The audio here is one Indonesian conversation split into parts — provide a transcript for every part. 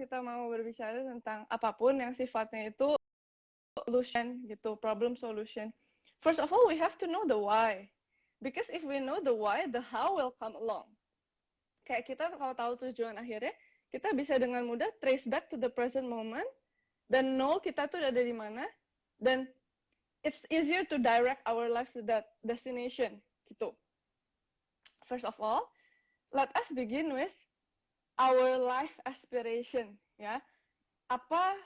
kita mau berbicara tentang apapun yang sifatnya itu solution gitu, problem solution. First of all, we have to know the why. Because if we know the why, the how will come along. Kayak kita kalau tahu tujuan akhirnya, kita bisa dengan mudah trace back to the present moment dan know kita tuh ada di mana, dan it's easier to direct our lives to that destination gitu. First of all, let us begin with our life aspiration, ya. Apa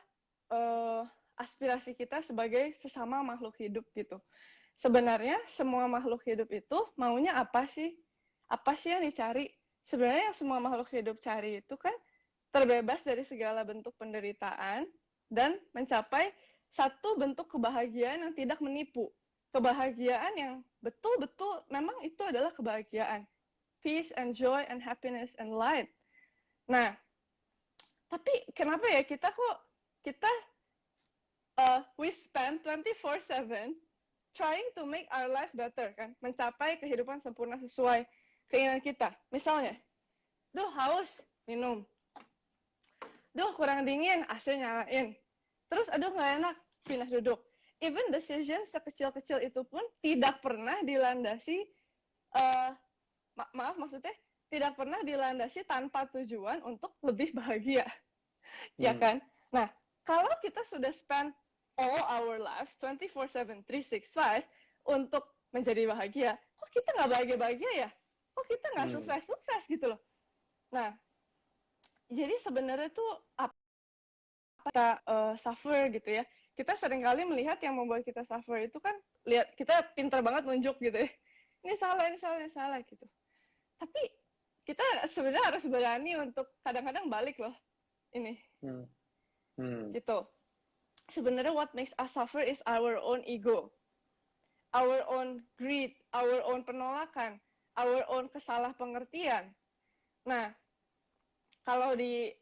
aspirasi kita sebagai sesama makhluk hidup gitu. Sebenarnya semua makhluk hidup itu maunya apa sih? Apa sih yang dicari? Sebenarnya yang semua makhluk hidup cari itu kan terbebas dari segala bentuk penderitaan dan mencapai satu bentuk kebahagiaan yang tidak menipu. Kebahagiaan yang betul-betul memang itu adalah kebahagiaan. Peace and joy and happiness and light. Nah, tapi kenapa ya kita we spend 24/7 trying to make our life better, kan? Mencapai kehidupan sempurna sesuai keinginan kita. Misalnya, duh haus, minum. Duh kurang dingin, AC nyalain. Terus aduh nggak enak, pindah duduk. Even decision sekecil-kecil itu pun tidak pernah dilandasi, maksudnya tidak pernah dilandasi tanpa tujuan untuk lebih bahagia. Ya kan? Nah, kalau kita sudah spend all our lives 24/7, 365 untuk menjadi bahagia, kok kita nggak bahagia-bahagia ya? Kok kita nggak sukses-sukses gitu loh? Nah, jadi sebenarnya tuh apa kita suffer gitu ya? Kita seringkali melihat yang membuat kita suffer itu kan, lihat kita pintar banget nunjuk gitu ya. Ini salah gitu. Tapi kita sebenarnya harus berani untuk kadang-kadang balik loh. Ini. Gitu. Sebenarnya what makes us suffer is our own ego, our own greed, our own penolakan, our own kesalah pengertian. Nah, kalau di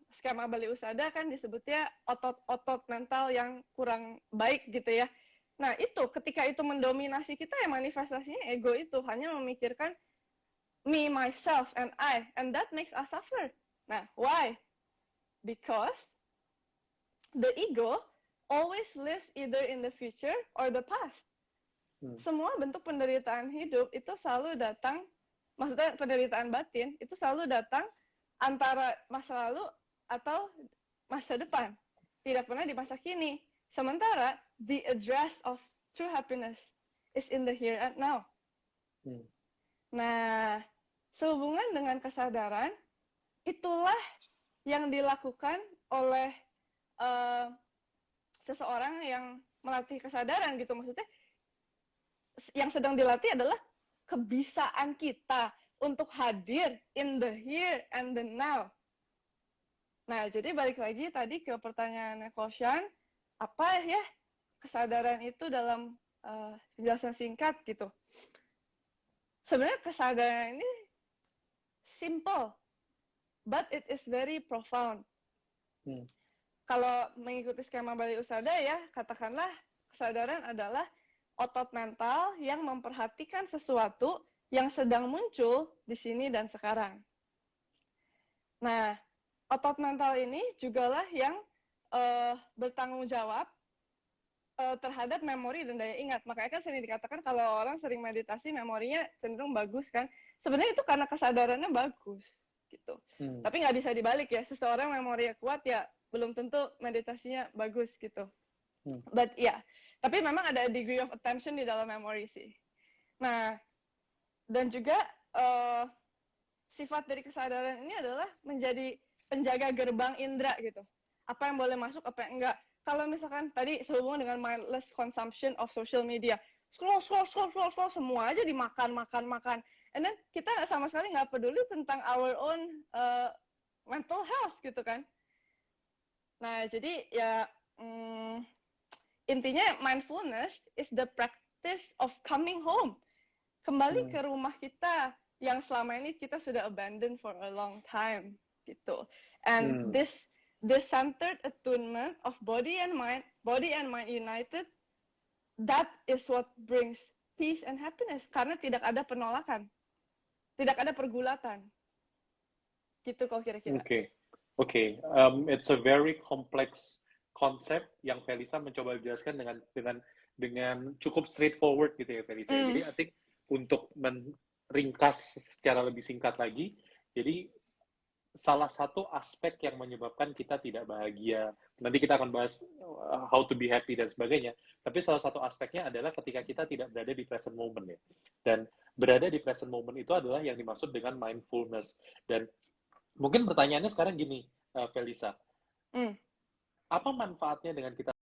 skema Bali Usada kan disebutnya otot-otot mental yang kurang baik gitu ya. Nah, itu ketika itu mendominasi kita ya, manifestasinya ego itu hanya memikirkan me, myself, and I, and that makes us suffer. Nah, why? Because the ego always lives either in the future or the past. Semua bentuk penderitaan hidup itu selalu datang, maksudnya penderitaan batin, itu selalu datang antara masa lalu atau masa depan. Tidak pernah di masa kini. Sementara, the address of true happiness is in the here and now. Nah, sehubungan dengan kesadaran, itulah yang dilakukan oleh seseorang yang melatih kesadaran gitu. Maksudnya yang sedang dilatih adalah kebisaan kita untuk hadir in the here and the now. Nah, jadi balik lagi tadi ke pertanyaannya Koshan, apa ya kesadaran itu dalam penjelasan singkat gitu. Sebenarnya kesadaran ini simple, but it is very profound. Kalau mengikuti skema Bali Usada ya, katakanlah kesadaran adalah otot mental yang memperhatikan sesuatu yang sedang muncul di sini dan sekarang. Nah, otot mental ini jugalah yang bertanggung jawab terhadap memori dan daya ingat. Makanya kan sering dikatakan kalau orang sering meditasi, memorinya cenderung bagus kan. Sebenarnya itu karena kesadarannya bagus gitu. Tapi nggak bisa dibalik ya. Seseorang memorinya kuat ya belum tentu meditasinya bagus gitu. But ya, tapi memang ada degree of attention di dalam memori sih. Nah, dan juga sifat dari kesadaran ini adalah menjadi penjaga gerbang indera gitu. Apa yang boleh masuk, apa yang enggak. Kalau misalkan tadi sehubungan dengan mindless consumption of social media, scroll, semua aja dimakan. And then kita sama sekali nggak peduli tentang our own mental health gitu kan. Nah, jadi ya intinya mindfulness is the practice of coming home. Kembali ke rumah kita yang selama ini kita sudah abandon for a long time gitu. And this centered attunement of body and mind united, that is what brings peace and happiness. Karena tidak ada penolakan, tidak ada pergulatan. Gitu kok kira-kira. Oke. It's a very complex konsep yang Felisa mencoba jelaskan dengan cukup straightforward gitu ya Felisa. Hmm. Jadi I think untuk meringkas secara lebih singkat lagi, jadi salah satu aspek yang menyebabkan kita tidak bahagia. Nanti kita akan bahas how to be happy dan sebagainya. Tapi salah satu aspeknya adalah ketika kita tidak berada di present moment ya. Dan berada di present moment itu adalah yang dimaksud dengan mindfulness. Dan mungkin pertanyaannya sekarang gini, Felisa. Hmm. Apa manfaatnya dengan kita